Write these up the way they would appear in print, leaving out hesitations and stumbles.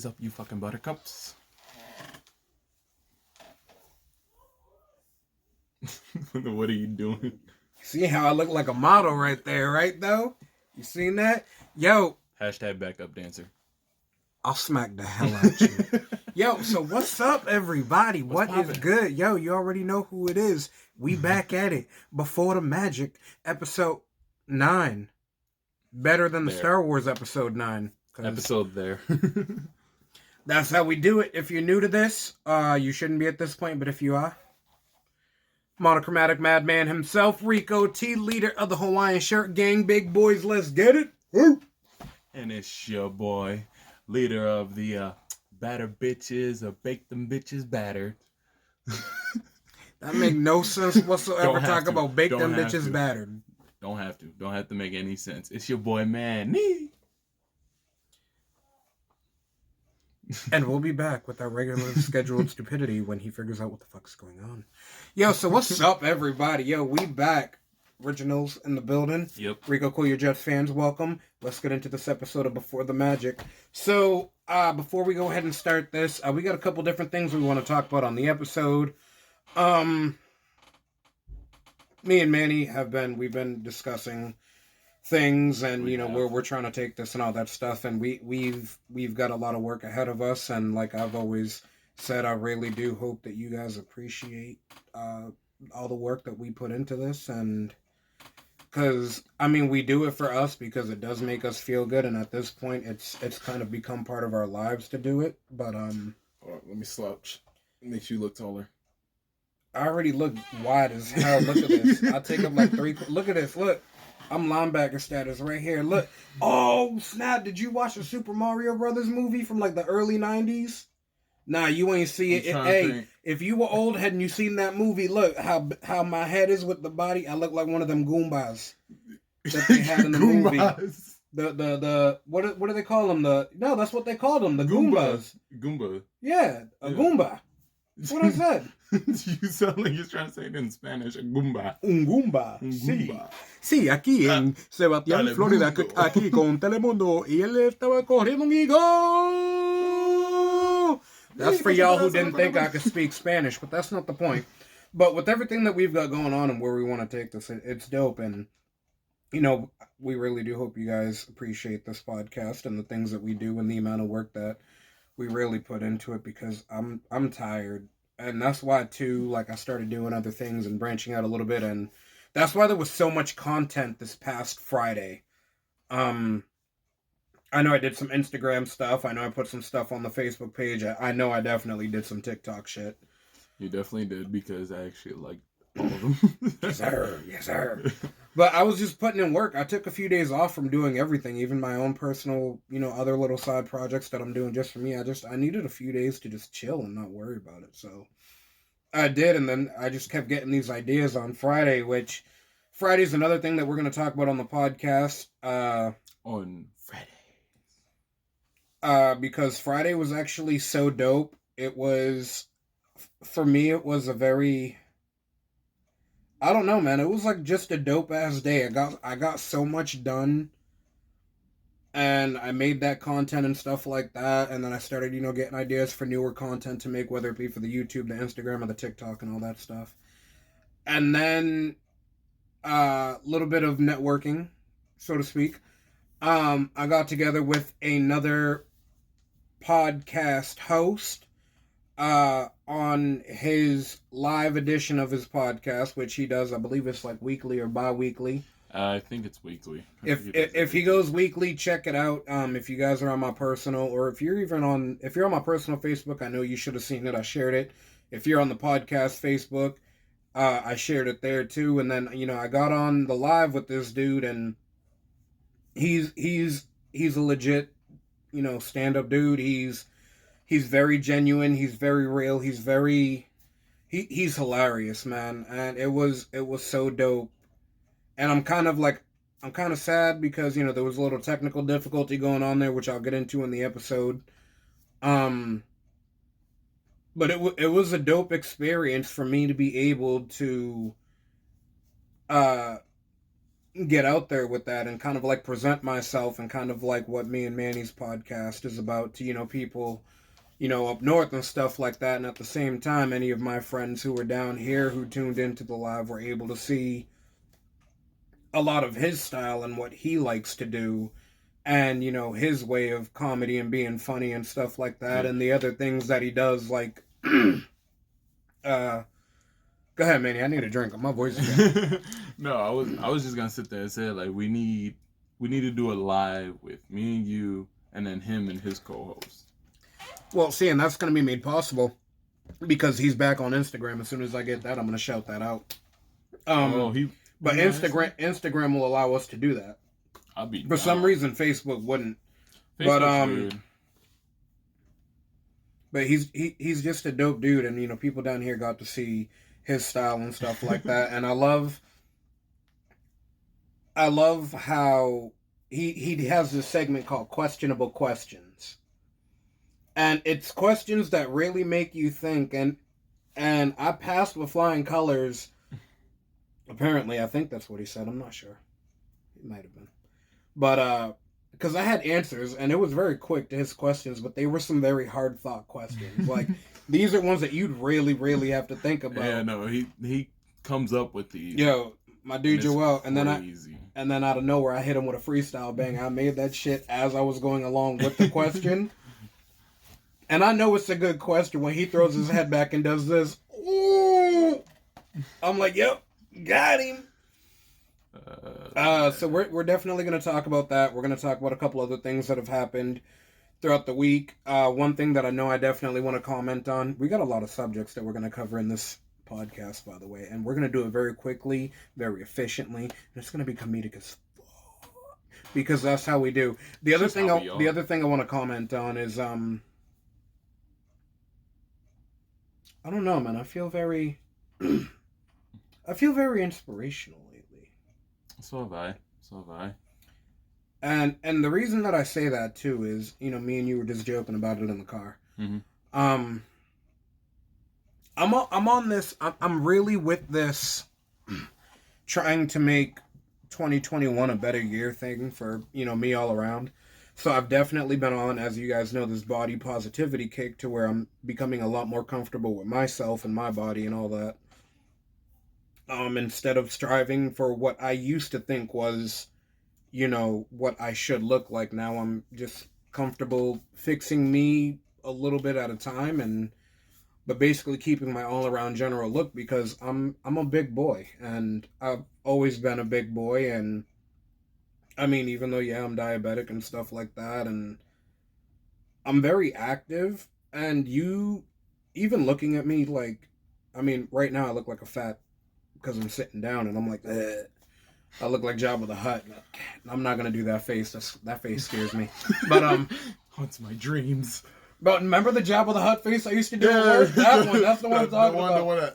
is up, you fucking buttercups? What are you doing? See how I look like a model right there, right, though? You seen that? Yo. Hashtag backup dancer. I'll smack the hell out you. Yo, so what's up, everybody? What is good? Yo, you already know who it is. We back at it. Before the Magic, episode 9. Better than the Star Wars episode 9. Episode there. That's how we do it. If you're new to this, you shouldn't be at this point, but if you are, monochromatic madman himself, Rico T, leader of the Hawaiian Shirt Gang. Big boys, let's get it. Woo! And it's your boy, leader of the batter bitches or bake them bitches battered. That make no sense whatsoever. Talk about bake them bitches battered. Don't have to make any sense. It's your boy Manny. And we'll be back with our regular scheduled stupidity when he figures out what the fuck's going on. Yo, so what's up, everybody? Yo, we back. Originals in the building. Yep. Rico Cool Your Jets fans, welcome. Let's get into this episode of Before the Magic. So, before we go ahead and start this, we got a couple different things we want to talk about on the episode. Me and Manny we've been discussing things, and you know where we're trying to take this and all that stuff, and we've got a lot of work ahead of us, and like I've always said, I really do hope that you guys appreciate all the work that we put into this, and because I mean we do it for us because it does make us feel good, and at this point it's kind of become part of our lives to do it. But let me slouch. It makes you look taller. I already look wide as hell. Look at this. I take up like 3. Look at this. Look. I'm linebacker status right here. Look. Oh, snap. Did you watch the Super Mario Brothers movie from like the early 90s? Nah, you ain't see it. Hey, if you were old head and you seen that movie, look how my head is with the body. I look like one of them Goombas that they had in the movie. The what do they call them? No, that's what they called them. The Goombas. Goomba. Yeah, a Goomba. That's what I said. You sound like you're trying to say it in Spanish. A Goomba. Un Goomba. Goomba. Sí, aquí en Sebastián, Florida, aquí con Telemundo, y él estaba corriendo un higo. That's for y'all who didn't think I could speak Spanish, but that's not the point. But with everything that we've got going on and where we want to take this, it's dope. And, you know, we really do hope you guys appreciate this podcast and the things that we do and the amount of work that we really put into it, because I'm tired. And that's why, too, like, I started doing other things and branching out a little bit, and that's why there was so much content this past Friday. I know I did some Instagram stuff. I know I put some stuff on the Facebook page. I know I definitely did some TikTok shit. You definitely did, because I actually liked all of them. Yes, sir. Yes, sir. But I was just putting in work. I took a few days off from doing everything, even my own personal, you know, other little side projects that I'm doing just for me. I needed a few days to just chill and not worry about it. So I did, and then I just kept getting these ideas on Friday, which Friday's another thing that we're going to talk about on the podcast. On Friday. Because Friday was actually so dope. It was, for me, it was a very, I don't know, man. It was like just a dope ass day. I got so much done, and I made that content and stuff like that. And then I started, you know, getting ideas for newer content to make, whether it be for the YouTube, the Instagram, or the TikTok, and all that stuff. And then a little bit of networking, so to speak. I got together with another podcast host on his live edition of his podcast, which he does, I believe it's like weekly or bi-weekly. I think it's weekly. If he goes weekly, check it out. If you guys are on my personal, or if you're on my personal Facebook, I know you should have seen it. I shared it. If you're on the podcast Facebook, I shared it there too. And then, you know, I got on the live with this dude, and he's a legit, you know, stand-up dude. He's very genuine. He's very real. He's hilarious, man. And it was so dope. And I'm kind of sad because, you know, there was a little technical difficulty going on there, which I'll get into in the episode. But it was a dope experience for me to be able to get out there with that and kind of like present myself and kind of like what me and Manny's podcast is about to, people, up north and stuff like that. And at the same time, any of my friends who were down here who tuned into the live were able to see a lot of his style and what he likes to do and, his way of comedy and being funny and stuff like that. And the other things that he does, like, go ahead, Manny. I need a drink. My voice is No, I was just gonna sit there and say like we need to do a live with me and you, and then him and his co-host. Well, see, and that's gonna be made possible because he's back on Instagram. As soon as I get that, I'm gonna shout that out. But Instagram will allow us to do that. I'll be for some reason Facebook wouldn't. Facebook's but he's just a dope dude, and people down here got to see his style and stuff like that, and I love how he has this segment called Questionable Questions, and it's questions that really make you think, and I passed with flying colors. Apparently, I think that's what he said. I'm not sure. It might have been, but because I had answers, and it was very quick to his questions, but they were some very hard thought questions. Like, these are ones that you'd really, really have to think about. Yeah, no, he comes up with these. Yo, my dude Joel, and then out of nowhere, I hit him with a freestyle bang. I made that shit as I was going along with the question. And I know it's a good question when he throws his head back and does this. Ooh! I'm like, yep, got him. So we're definitely going to talk about that. We're going to talk about a couple other things that have happened throughout the week. One thing that I know I definitely want to comment on. We got a lot of subjects that we're going to cover in this podcast, by the way, and we're going to do it very quickly, very efficiently, and it's going to be comedic as fuck, because that's how we do. The other thing I want to comment on is I don't know, man. I feel very inspirational lately. So have I. And the reason that I say that too is, me and you were just joking about it in the car. Mm-hmm. I'm on this. I'm really with this, trying to make 2021 a better year thing for me all around. So I've definitely been on, as you guys know, this body positivity kick to where I'm becoming a lot more comfortable with myself and my body and all that. Instead of striving for what I used to think was, what I should look like. Now I'm just comfortable fixing me a little bit at a time, but basically keeping my all-around general look, because I'm a big boy, and I've always been a big boy, and I mean, even though, I'm diabetic and stuff like that, and I'm very active, and you, even looking at me, like, I mean, right now I look like a fat, because I'm sitting down, and I'm like, I look like Jabba the Hutt. I'm not going to do that face. That face scares me. But, haunts my dreams. But remember the Jabba the Hutt face I used to do at work? That one. That's the one I'm talking about. The one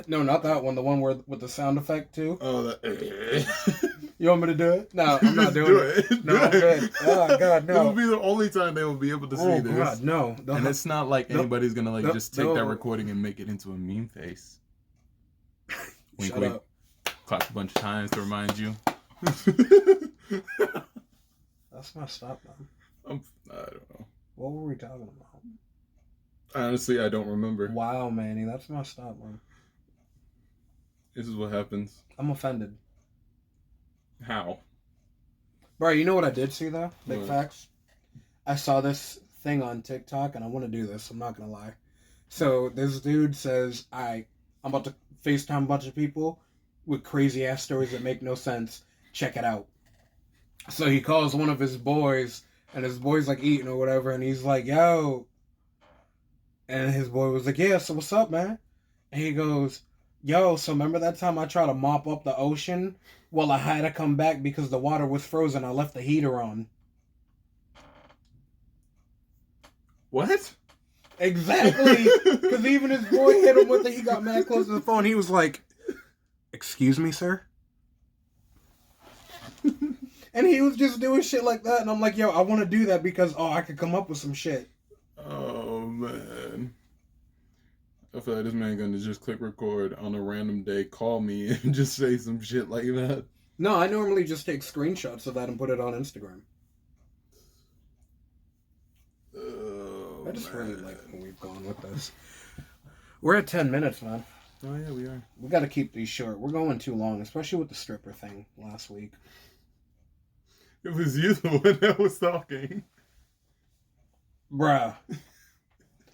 no, not that one. The one with the sound effect too. Oh, that. You want me to do it? No, I'm not doing it. No, I'm good. Oh God, no. This will be the only time they will be able to see this. Oh God, no. And it's not like anybody's gonna just take that recording and make it into a meme face. Wink, Shut wink. up. Clap a bunch of times to remind you. That's my stop, man. I don't know. What were we talking about? Honestly, I don't remember. Wow, Manny, that's messed up, man. This is what happens. I'm offended. How? Bro, you know what I did see, though? Big What? facts. I saw this thing on TikTok, and I want to do this. I'm not going to lie. So, this dude says, I'm about to FaceTime a bunch of people with crazy-ass stories that make no sense. Check it out. So, he calls one of his boys, and his boy's, like, eating or whatever, and he's like, yo. And his boy was like, yeah, so what's up, man? And he goes, yo, so remember that time I tried to mop up the ocean? Well, I had to come back because the water was frozen. I left the heater on. What? Exactly. Because even his boy hit him with it. He got mad close to the phone. He was like, excuse me, sir? And he was just doing shit like that. And I'm like, yo, I want to do that because, I could come up with some shit. Oh, man. I feel like this man gonna just click record on a random day, call me, and just say some shit like that. No, I normally just take screenshots of that and put it on Instagram. Oh, I just man. really like where we've gone with this. We're at 10 minutes, man. Oh yeah, we are. We got to keep these short. We're going too long, especially with the stripper thing last week. It was you the one that was talking. Bruh.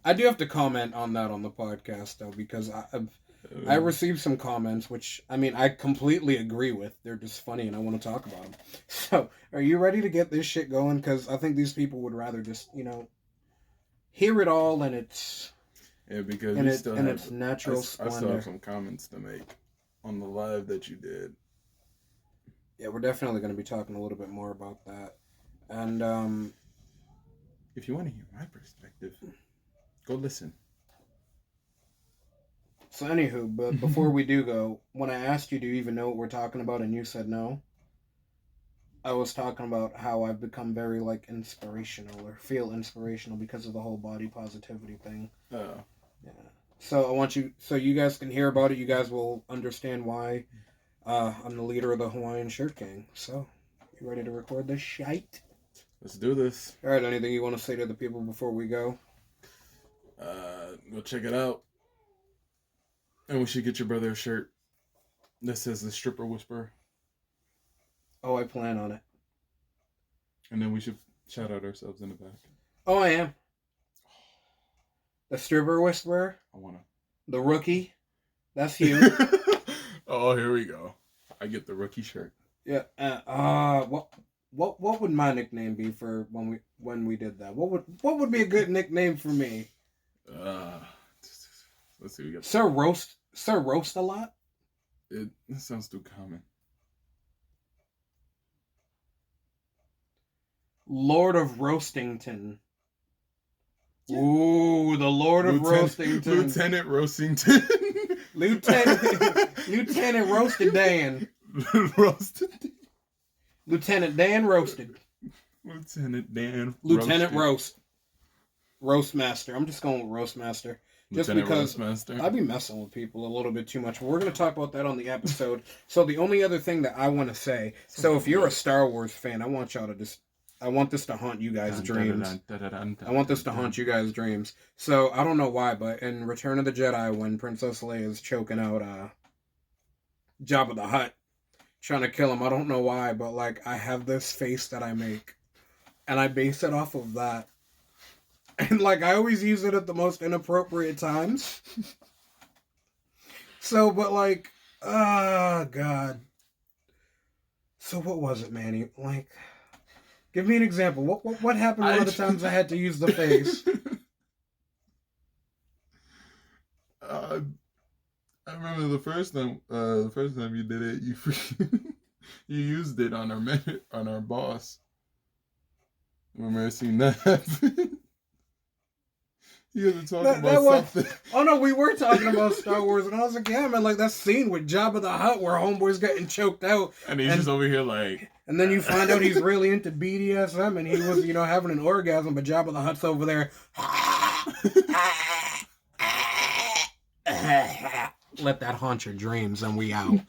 I do have to comment on that on the podcast, though, because I received some comments, which, I mean, I completely agree with. They're just funny, and I want to talk about them. So, are you ready to get this shit going? Because I think these people would rather just, hear it all in its because in its natural I still splendor. have some comments to make on the live that you did. Yeah, we're definitely going to be talking a little bit more about that. And, if you want to hear my perspective, go listen. So anywho, but before we do go, when I asked you, do you even know what we're talking about, and you said no, I was talking about how I've become very, inspirational, or feel inspirational because of the whole body positivity thing. Oh. Yeah. So so you guys can hear about it, you guys will understand why I'm the leader of the Hawaiian Shirt Gang. So, you ready to record this shite? Let's do this. Alright, anything you want to say to the people before we go? Go check it out. And we should get your brother a shirt that says the Stripper Whisperer. Oh, I plan on it. And then we should shout out ourselves in the back. Oh, I am. The Stripper Whisperer. I wanna. The Rookie. That's you. Oh, here we go. I get the rookie shirt. Yeah. What would my nickname be for when we did that? What would be a good nickname for me? Let's see. We got Sir Roast a lot. it. Sounds too common. Lord of Roastington. Ooh, the Lord of Roastington. Lieutenant Roastington. Lieutenant Roasted Dan. Roasted. Lieutenant Dan Roasted. Lieutenant Dan. Lieutenant Roasted. Roastmaster. I'm just going with Roastmaster. Just Lieutenant because Roastmaster. I be messing with people a little bit too much. But we're going to talk about that on the episode. So the only other thing that I want to say, so if you're a Star Wars fan, I want this to haunt you guys' dreams. I want this to haunt you guys' dreams. So I don't know why, but in Return of the Jedi, when Princess Leia is choking out Jabba the Hutt, trying to kill him, I don't know why, but I have this face that I make, and I base it off of that. And I always use it at the most inappropriate times. So, but oh God. So what was it, Manny? Give me an example. What happened one of the times I had to use the face? I remember the first time you did it, you used it on our boss. Remember I seen that happen? You guys were talking about something. Oh no, we were talking about Star Wars, and I was like, yeah, man, that scene with Jabba the Hutt where homeboy's getting choked out. And he's just over here And then you find out he's really into BDSM, and he was, having an orgasm, but Jabba the Hutt's over there. Let that haunt your dreams, and we out.